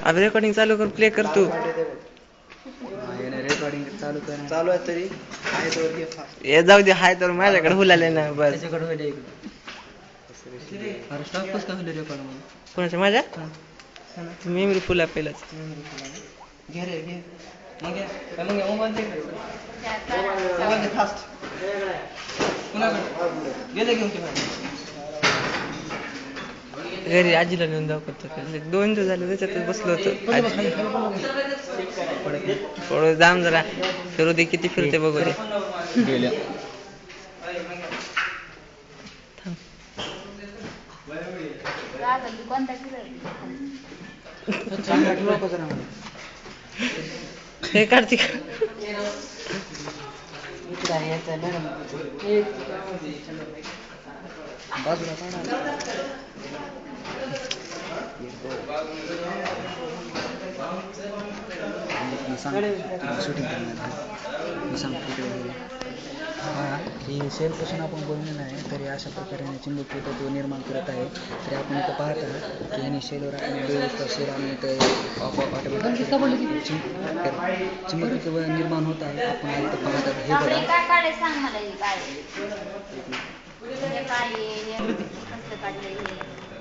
अबे रेकॉर्डिंग चालू कर, प्ले कर तू. रेकॉर्डिंग चालू आहे तरी आहे तर घे फास्ट. हे जाऊ दे, हाय तर माझ्याकडे हुलाले ना बस. त्याच्याकडे होईल अरे स्टॉप कसं काय होईल रेकॉर्ड मध्ये? कोणाच्या माझ्या मेमरी फुल आहे पहिलाच. घे रे घे. मग मोबाईल दे फास्ट. कुणाकडे गेले घेऊन घरी आजीला नेऊन दाखवतो. 2 दिवस झाले त्याच्यातच बसलो होतो. थोडं जाम जरा फिरू दे, किती फिरते बघू दे. गेल्या हे कार्तिक बाजूला शूटिंग ही सेलपासून आपण बनलेलं आहे. तरी अशा प्रकारे चिंबुकी तत्व निर्माण करत आहे. तरी आपण इथं पाहत आहात की यांनी सेलवर आपण 2 सेल आणि ऑटोमॅटिक चिंबुकी निर्माण होत आहे. आपण इथं पाहत आहात. हे बघा